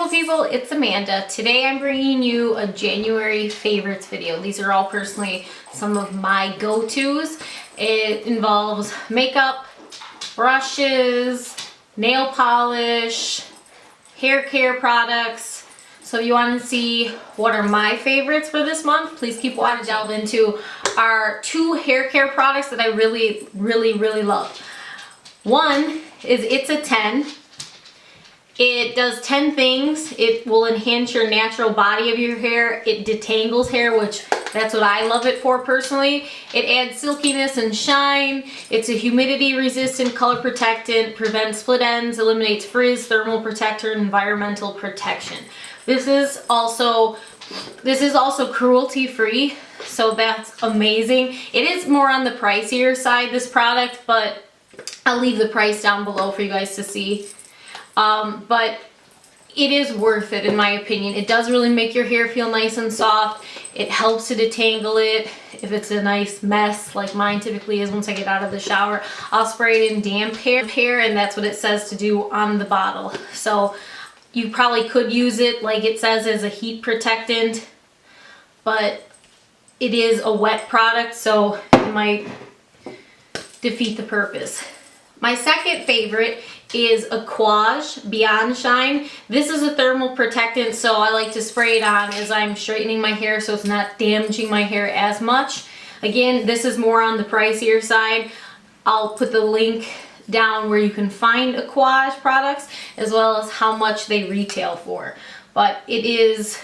beautiful people, it's Amanda. Today I'm bringing you a January favorites video. These are all personally some of my go-tos. It involves makeup, brushes, nail polish, hair care products. So if you want to see what are my favorites for this month, please keep watching. Delve into our two hair care products that I really love. One is It's a 10. It does 10 things. It will enhance your natural body of your hair. It detangles hair, which that's what I love it for personally. It adds silkiness and shine. It's a humidity resistant color protectant, prevents split ends, eliminates frizz, thermal protector, and environmental protection. This is also cruelty free, so that's amazing. It is more on the pricier side, this product, but I'll leave the price down below for you guys to see. But it is worth it in my opinion. It does really make your hair feel nice and soft. It helps to detangle it if it's a nice mess like mine typically is once I get out of the shower. I'll spray it in damp hair and that's what it says to do on the bottle. So you probably could use it like it says as a heat protectant, but it is a wet product, so it might defeat the purpose. My second favorite is Aquage Beyond Shine. This is a thermal protectant, so I like to spray it on as I'm straightening my hair so it's not damaging my hair as much. Again, this is more on the pricier side. I'll put the link down where you can find Aquage products as well as how much they retail for. But it is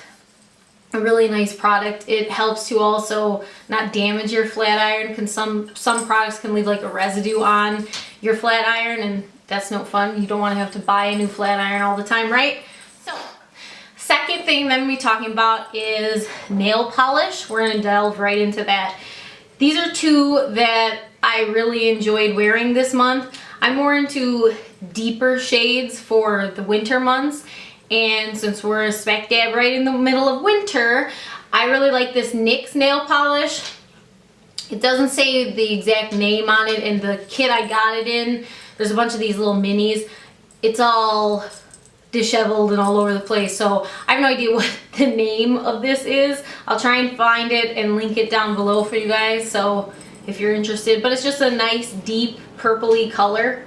a really nice product. It helps to also not damage your flat iron, because some products can leave like a residue on your flat iron and that's no fun. You don't want to have to buy a new flat iron all the time, right? So, second thing that I'm going to be talking about is nail polish. We're going to delve right into that. These are two that I really enjoyed wearing this month. I'm more into deeper shades for the winter months, and since we're smack dab right in the middle of winter, I really like this NYX nail polish. It doesn't say the exact name on it, and the kit I got it in, there's a bunch of these little minis. It's all disheveled and all over the place, so I have no idea what the name of this is. I'll try and find it and link it down below for you guys, so if you're interested. But it's just a nice deep purpley color.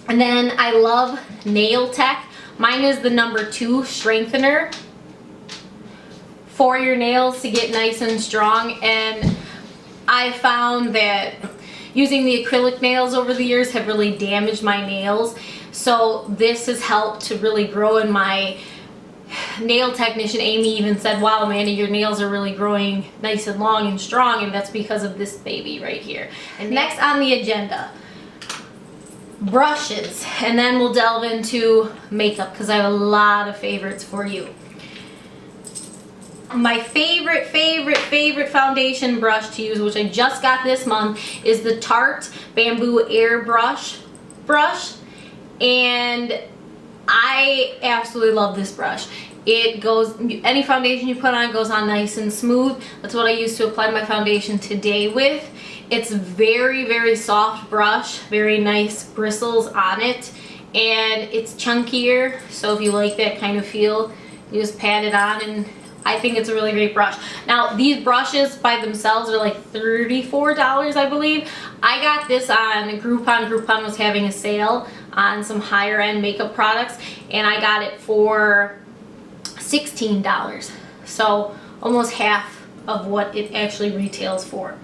And then I love Nail Tech. Mine is the number 2 strengthener for your nails to get nice and strong, and I found that using the acrylic nails over the years have really damaged my nails. So this has helped to really grow in my nail technician. Amy even said, wow, Amanda, your nails are really growing nice and long and strong, and that's because of this baby right here. And next on the agenda, brushes, and then we'll delve into makeup because I have a lot of favorites for you. My favorite foundation brush to use, which I just got this month, is the Tarte Bamboo Airbrush brush, and I absolutely love this brush. It goes, any foundation you put on goes on nice and smooth. That's what I used to apply my foundation today with. It's very soft brush, very nice bristles on it, and it's chunkier, so if you like that kind of feel, you just pat it on, and I think it's a really great brush. Now, these brushes by themselves are like $34, I believe. I got this on Groupon. Groupon was having a sale on some higher end makeup products, and I got it for $16. So almost half of what it actually retails for.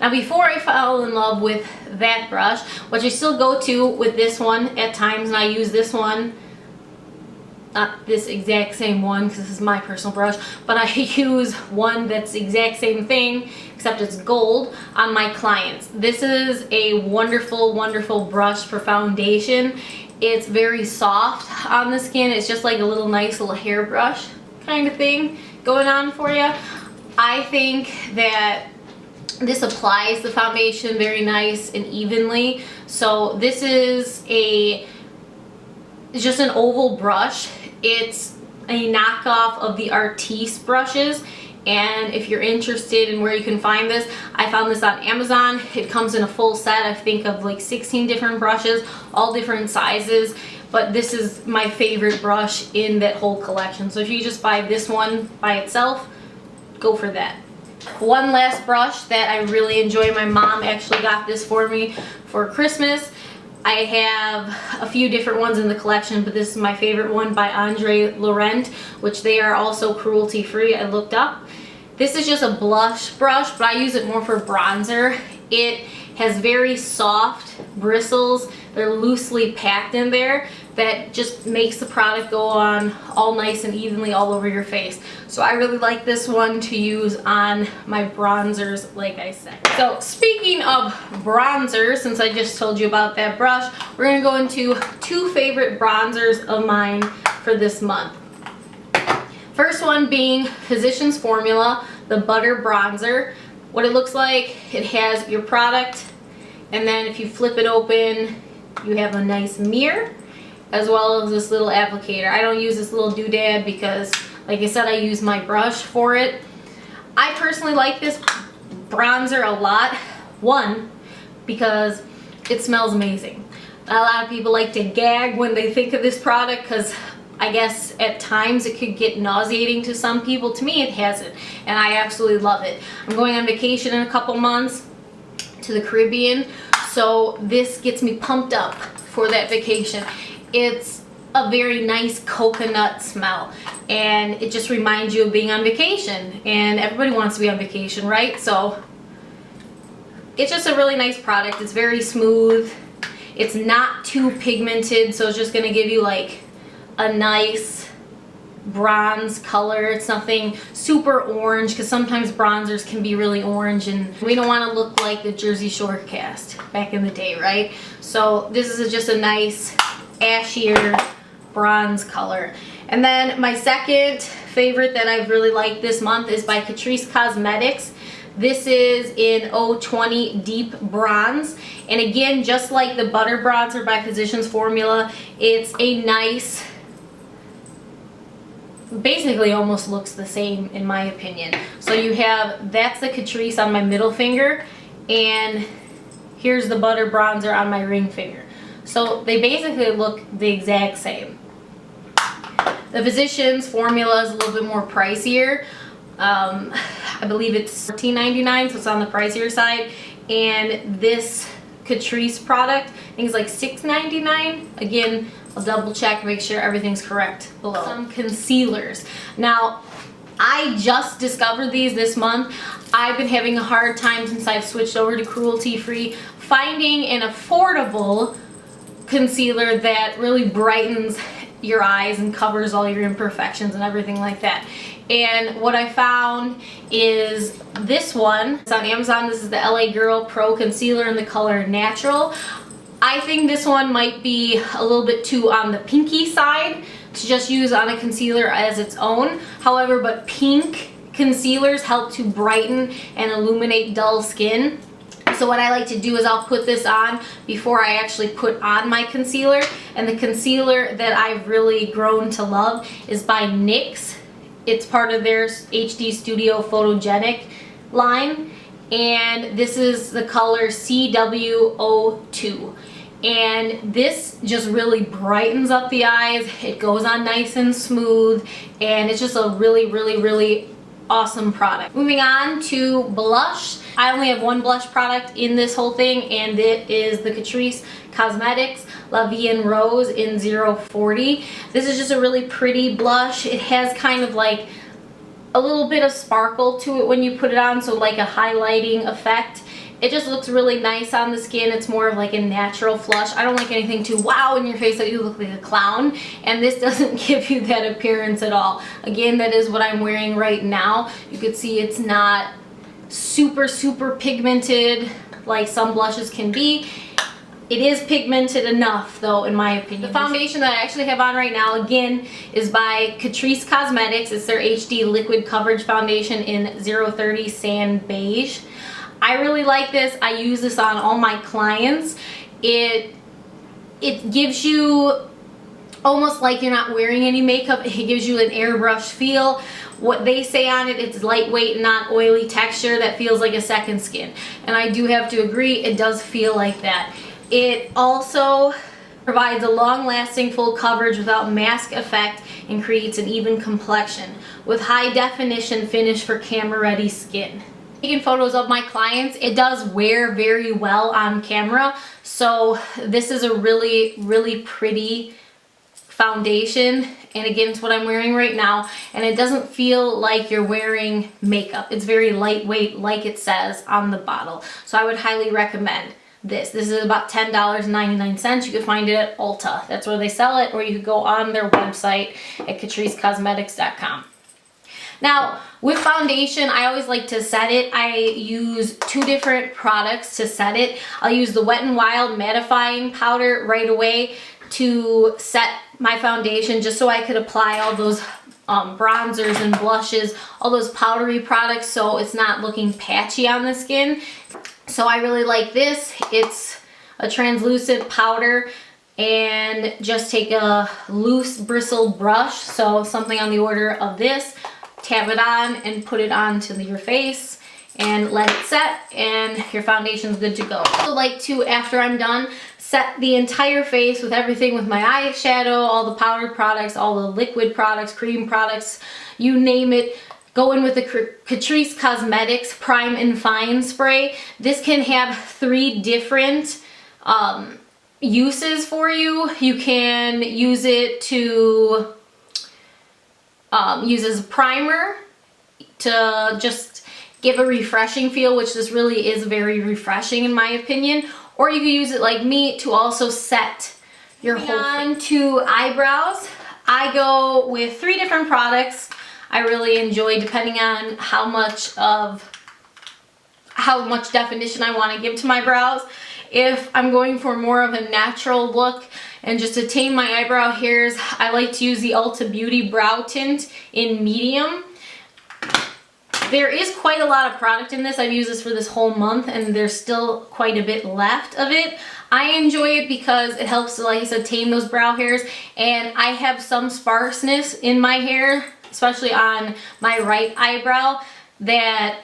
Now, before I fell in love with that brush, which I still go to with this one at times, and I use this one, not this exact same one because this is my personal brush, but I use one that's the exact same thing except it's gold on my clients. This is a wonderful brush for foundation. It's very soft on the skin. It's just like a little nice little hairbrush kind of thing going on for you. I think that this applies the foundation very nice and evenly. So this is just an oval brush. It's a knockoff of the Artiste brushes, And if you're interested in where you can find this, I found this on Amazon. It comes in a full set, I think, of like 16 different brushes, all different sizes. But this is my favorite brush in that whole collection. So if you just buy this one by itself, go for that. One last brush that I really enjoy, my mom actually got this for me for Christmas. I have a few different ones in the collection, but this is my favorite one by Andre Laurent, which they are also cruelty free. I looked up. This is just a blush brush, but I use it more for bronzer. It has very soft bristles. They're loosely packed in there. That just makes the product go on all nice and evenly all over your face. So I really like this one to use on my bronzers, like I said. So speaking of bronzers, since I just told you about that brush, we're gonna go into two favorite bronzers of mine for this month. First one being Physicians Formula, the Butter Bronzer. What it looks like, it has your product, and then if you flip it open, you have a nice mirror, as well as this little applicator. I don't use this little doodad because, like I said, I use my brush for it. I personally like this bronzer a lot. One, because it smells amazing. A lot of people like to gag when they think of this product because I guess at times it could get nauseating to some people. To me, it hasn't, and I absolutely love it. I'm going on vacation in a couple months to the Caribbean, so this gets me pumped up for that vacation. It's a very nice coconut smell, and it just reminds you of being on vacation, and everybody wants to be on vacation, right? So it's just a really nice product. It's very smooth. It's not too pigmented, so it's just going to give you like a nice bronze color. It's nothing super orange, because sometimes bronzers can be really orange and we don't want to look like the Jersey Shore cast back in the day, right? So this is just a nice ashier bronze color. And then my second favorite that I've really liked this month is by Catrice Cosmetics. This is in 020 Deep Bronze, and again, just like the Butter Bronzer by Physicians Formula, it's a nice, basically almost looks the same in my opinion. So you have, that's the Catrice on my middle finger, and here's the Butter Bronzer on my ring finger. So they basically look the exact same. The Physicians Formula is a little bit more pricier. I believe it's $14.99, so it's on the pricier side. And this Catrice product, I think it's like $6.99. Again, I'll double check, make sure everything's correct below. Some concealers. Now, I just discovered these this month. I've been having a hard time since I've switched over to cruelty free, finding an affordable concealer that really brightens your eyes and covers all your imperfections and everything like that. And what I found is this one. It's on Amazon. This is the LA Girl Pro Concealer in the color Natural. I think this one might be a little bit too on the pinky side to just use on a concealer as its own. However, but pink concealers help to brighten and illuminate dull skin. So what I like to do is I'll put this on before I actually put on my concealer. And the concealer that I've really grown to love is by NYX. It's part of their HD Studio Photogenic line. And this is the color CW02. And this just really brightens up the eyes. It goes on nice and smooth. And it's just a really, really, really awesome product. Moving on to blush. I only have one blush product in this whole thing, and it is the Catrice Cosmetics La Vie en Rose in 040. This is just a really pretty blush. It has kind of like a little bit of sparkle to it when you put it on, so like a highlighting effect. It just looks really nice on the skin. It's more of like a natural flush. I don't like anything too wow in your face that you look like a clown, and this doesn't give you that appearance at all. Again, that is what I'm wearing right now. You can see it's not super, super pigmented like some blushes can be. It is pigmented enough though, in my opinion. The foundation that I actually have on right now, again, is by Catrice Cosmetics. It's their HD Liquid Coverage Foundation in 030 Sand Beige. I really like this. I use this on all my clients. It gives you almost like you're not wearing any makeup. It gives you an airbrush feel. What they say on it, it's lightweight, not oily texture that feels like a second skin. And I do have to agree, it does feel like that. It also provides a long-lasting full coverage without mask effect and creates an even complexion with high definition finish for camera ready skin. Taking photos of my clients, it does wear very well on camera. So this is a really pretty foundation, and again, it's what I'm wearing right now, and it doesn't feel like you're wearing makeup. It's very lightweight, like it says on the bottle. So I would highly recommend this. This is about $10.99. You can find it at Ulta. That's where they sell it, or you could go on their website at catricecosmetics.com. Now, with foundation, I always like to set it. I use 2 different products to set it. I'll use the Wet n Wild mattifying powder right away to set my foundation, just so I could apply all those bronzers and blushes, all those powdery products, so it's not looking patchy on the skin. So I really like this. It's a translucent powder, and just take a loose bristled brush, so something on the order of this, tap it on and put it onto your face and let it set, and your foundation's good to go. I also like to, after I'm done, set the entire face with everything, with my eyeshadow, all the powdered products, all the liquid products, cream products, you name it. Go in with the Catrice Cosmetics Prime and Fine Spray. This can have 3 different uses for you. You can use it to use as a primer to just give a refreshing feel, which this really is very refreshing in my opinion. Or you can use it like me to also set your whole face. On to eyebrows. I go with 3 different products. I really enjoy, depending on how much definition I want to give to my brows. If I'm going for more of a natural look and just to tame my eyebrow hairs, I like to use the Ulta Beauty Brow Tint in medium. There is quite a lot of product in this. I've used this for this whole month, and there's still quite a bit left of it. I enjoy it because it helps to, like I said, tame those brow hairs, and I have some sparseness in my hair, especially on my right eyebrow, that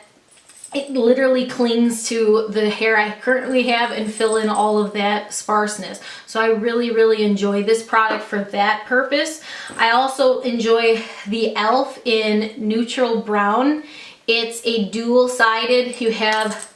it literally clings to the hair I currently have and fill in all of that sparseness. So I really enjoy this product for that purpose. I also enjoy the e.l.f. in Neutral Brown. It's a dual-sided. You have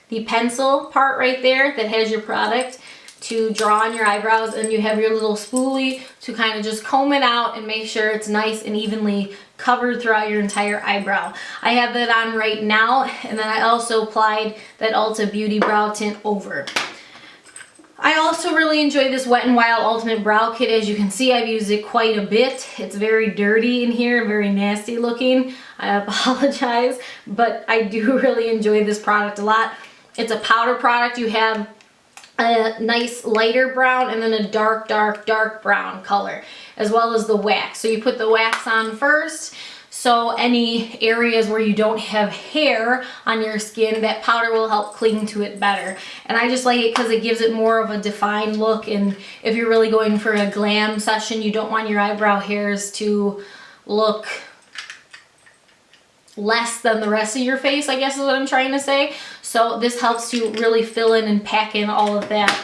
the pencil part right there that has your product to draw on your eyebrows, and you have your little spoolie to kind of just comb it out and make sure it's nice and evenly covered throughout your entire eyebrow. I have that on right now, and then I also applied that Ulta Beauty Brow Tint over. I also really enjoy this Wet n Wild Ultimate Brow Kit. As you can see, I've used it quite a bit. It's very dirty in here, very nasty looking. I apologize, but I do really enjoy this product a lot. It's a powder product. You have a nice lighter brown and then a dark brown color, as well as the wax. So you put the wax on first, so any areas where you don't have hair on your skin, that powder will help cling to it better. And I just like it because it gives it more of a defined look, and if you're really going for a glam session, you don't want your eyebrow hairs to look less than the rest of your face, I guess is what I'm trying to say. So this helps to really fill in and pack in all of that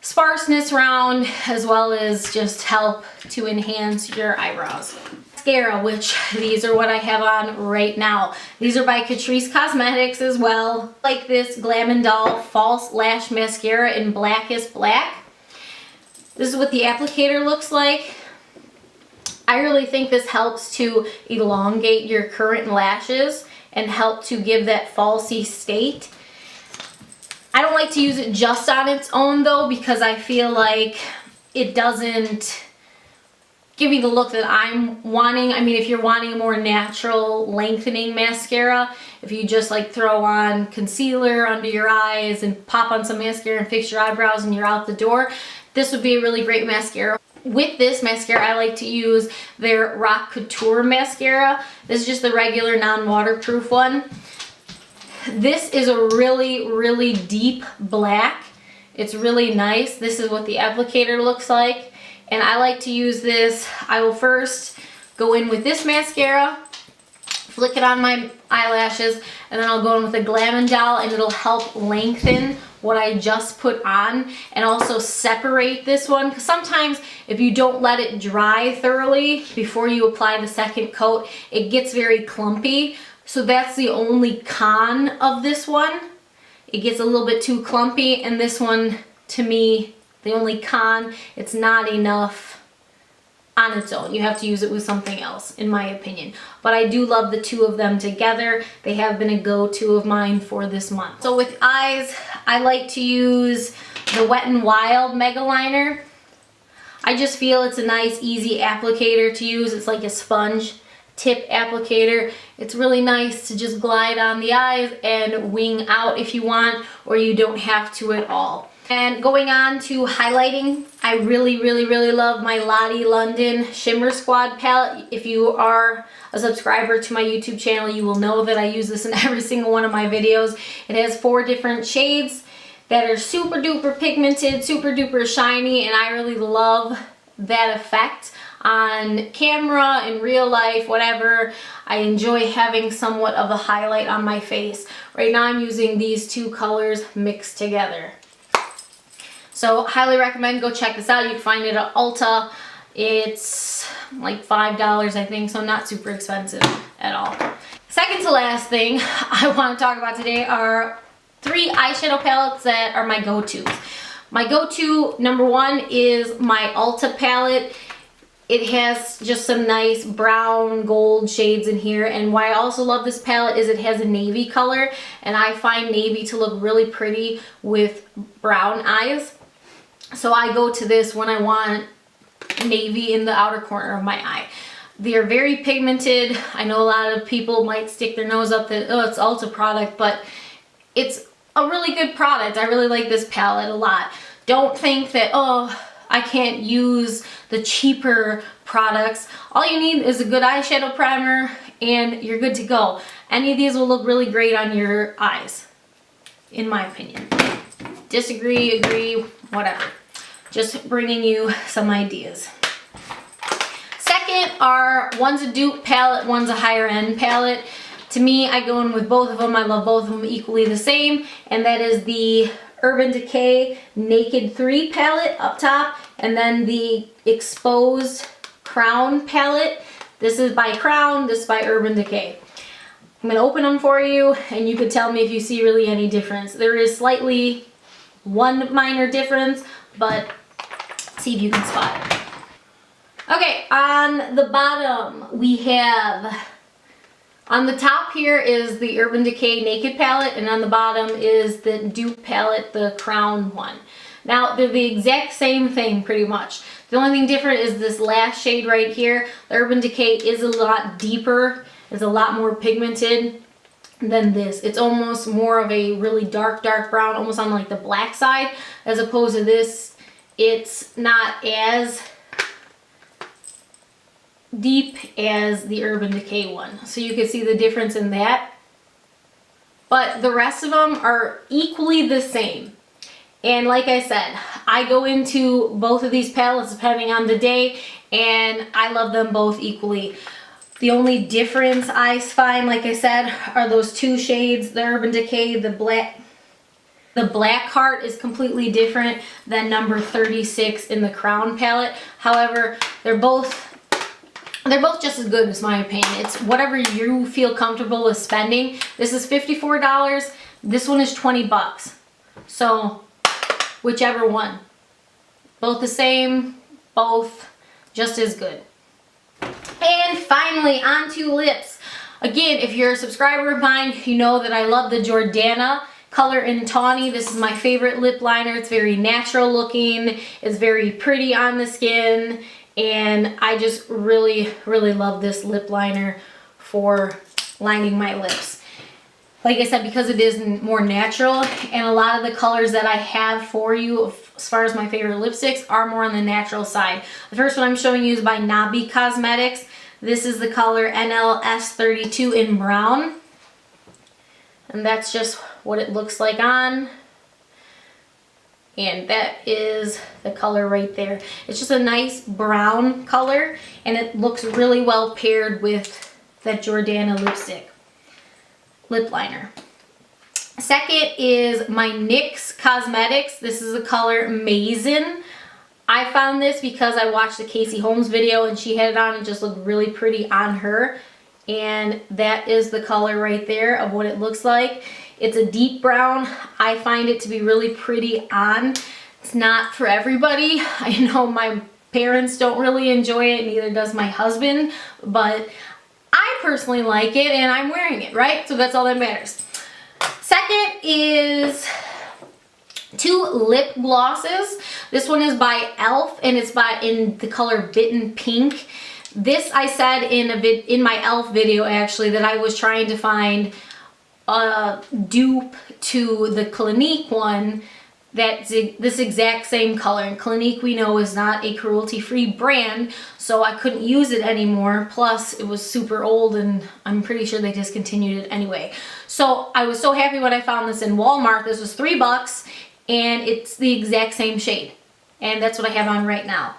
sparseness around, as well as just help to enhance your eyebrows. Mascara, which these are what I have on right now. These are by Catrice Cosmetics as well. Like this Glam & Doll False Lash Mascara in Blackest Black. This is what the applicator looks like. I really think this helps to elongate your current lashes and help to give that falsy state. I don't like to use it just on its own though, because I feel like it doesn't give me the look that I'm wanting. I mean, if you're wanting a more natural lengthening mascara, if you just like throw on concealer under your eyes and pop on some mascara and fix your eyebrows and you're out the door, this would be a really great mascara. With this mascara, I like to use their Rock Couture mascara. This is just the regular non-waterproof one. This is a really deep black. It's really nice. This is what the applicator looks like. And I like to use this. I will first go in with this mascara, flick it on my eyelashes, and then I'll go in with a Glam & Doll, and it'll help lengthen what I just put on and also separate this one, because sometimes if you don't let it dry thoroughly before you apply the second coat, it gets very clumpy. So that's the only con of this one. It gets a little bit too clumpy, and this one, to me, the only con, it's not enough on its own. You have to use it with something else, in my opinion. But I do love the two of them together. They have been a go-to of mine for this month. So with eyes, I like to use the Wet n Wild Mega Liner. I just feel it's a nice, easy applicator to use. It's like a sponge tip applicator. It's really nice to just glide on the eyes and wing out if you want, or you don't have to at all. And going on to highlighting, I really love my Lottie London Shimmer Squad palette. If you are a subscriber to my YouTube channel, you will know that I use this in every single one of my videos. It has 4 different shades that are super duper pigmented, super duper shiny, and I really love that effect on camera, in real life, whatever. I enjoy having somewhat of a highlight on my face. Right now I'm using these 2 colors mixed together. So highly recommend, go check this out. You can find it at Ulta. It's like $5, I think, so not super expensive at all. Second to last thing I want to talk about today are 3 eyeshadow palettes that are my go-tos. My go-to number 1 is my Ulta palette. It has just some nice brown gold shades in here, and why I also love this palette is it has a navy color, and I find navy to look really pretty with brown eyes. So I go to this when I want navy in the outer corner of my eye. They're very pigmented. I know a lot of people might stick their nose up that, oh, it's Ulta product, but it's a really good product. I really like this palette a lot. Don't think that, oh, I can't use the cheaper products. All you need is a good eyeshadow primer and you're good to go. Any of these will look really great on your eyes, in my opinion. Disagree, agree, whatever. Just bringing you some ideas. Second one's a dupe palette, one's a higher end palette. To me, I go in with both of them. I love both of them equally the same, and that is the Urban Decay Naked 3 palette up top, and then the Exposed Crown palette. This is by Crown, this is by Urban Decay. I'm going to open them for you, and you can tell me if you see really any difference. There is slightly one minor difference, but see if you can spot it. Okay, on the bottom we have, on the top here is the Urban Decay Naked palette, and on the bottom is the dupe palette, the Crown one. Now, they're the exact same thing pretty much. The only thing different is this last shade right here. The Urban Decay is a lot deeper, it's a lot more pigmented than this. It's almost more of a really dark brown, almost on like the black side, as opposed to this. It's not as deep as the Urban Decay one. So you can see the difference in that. But the rest of them are equally the same. And like I said, I go into both of these palettes depending on the day, and I love them both equally. The only difference I find, like I said, are those 2 shades, the Urban Decay, the black. The black heart is completely different than number 36 in the Crown palette. However, they're both just as good, is my opinion. It's whatever you feel comfortable with spending. This is $54. This one is 20 bucks. So whichever one. Both the same, both just as good. And finally, onto lips. Again, if you're a subscriber of mine, you know that I love the Jordana color in Tawny. This is my favorite lip liner. It's very natural looking. It's very pretty on the skin. And I just really love this lip liner for lining my lips. Like I said, because it is more natural, and a lot of the colors that I have for you as far as my favorite lipsticks are more on the natural side. The first one I'm showing you is by Nabi Cosmetics. This is the color NLS32 in brown. And that's just what it looks like on. And that is the color right there. It's just a nice brown color, and it looks really well paired with that Jordana lip liner. Second is my NYX Cosmetics. This is the color Maizen. I found this because I watched the Casey Holmes video and she had it on and just looked really pretty on her. And that is the color right there of what it looks like. It's a deep brown. I find it to be really pretty on. It's not for everybody. I know my parents don't really enjoy it, neither does my husband, but I personally like it and I'm wearing it, right? So that's all that matters. Second is 2 lip glosses. This one is by e.l.f. and it's in the color Bitten Pink. This I said in my e.l.f. video actually that I was trying to find a dupe to the Clinique one that's this exact same color. And Clinique, we know, is not a cruelty-free brand, so I couldn't use it anymore. Plus, it was super old and I'm pretty sure they discontinued it anyway. So I was so happy when I found this in Walmart. This was $3 and it's the exact same shade. And that's what I have on right now.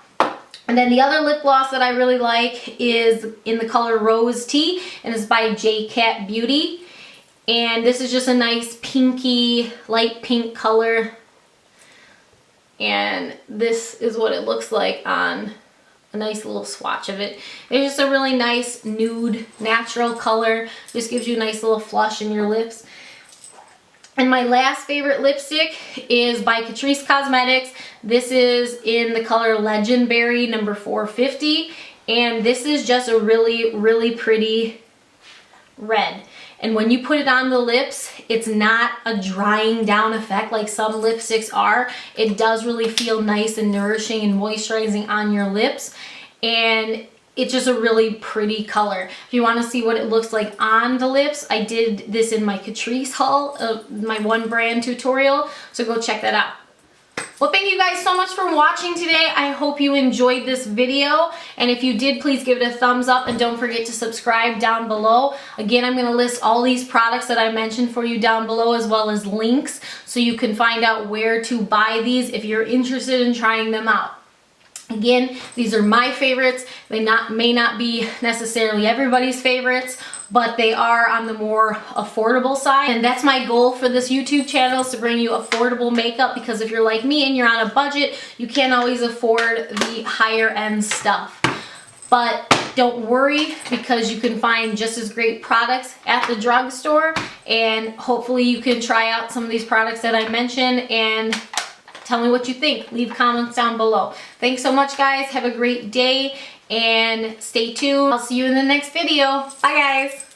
And then the other lip gloss that I really like is in the color Rose Tea, and it's by J Cat Beauty. And this is just a nice pinky, light pink color. And this is what it looks like on a nice little swatch of it. It's just a really nice nude, natural color. Just gives you a nice little flush in your lips. And my last favorite lipstick is by Catrice Cosmetics. This is in the color Legendberry number 450. And this is just a really, really pretty red. And when you put it on the lips, it's not a drying down effect like some lipsticks are. It does really feel nice and nourishing and moisturizing on your lips. And it's just a really pretty color. If you want to see what it looks like on the lips, I did this in my Catrice haul, my one brand tutorial. So go check that out. Well, thank you guys so much for watching today. I hope you enjoyed this video. And if you did, please give it a thumbs up and don't forget to subscribe down below. Again, I'm going to list all these products that I mentioned for you down below, as well as links so you can find out where to buy these if you're interested in trying them out. Again, these are my favorites. They may not be necessarily everybody's favorites, but they are on the more affordable side. And that's my goal for this YouTube channel, is to bring you affordable makeup, because if you're like me and you're on a budget, you can't always afford the higher end stuff. But don't worry, because you can find just as great products at the drugstore, and hopefully you can try out some of these products that I mentioned and tell me what you think. Leave comments down below. Thanks so much, guys. Have a great day and stay tuned. I'll see you in the next video. Bye, guys.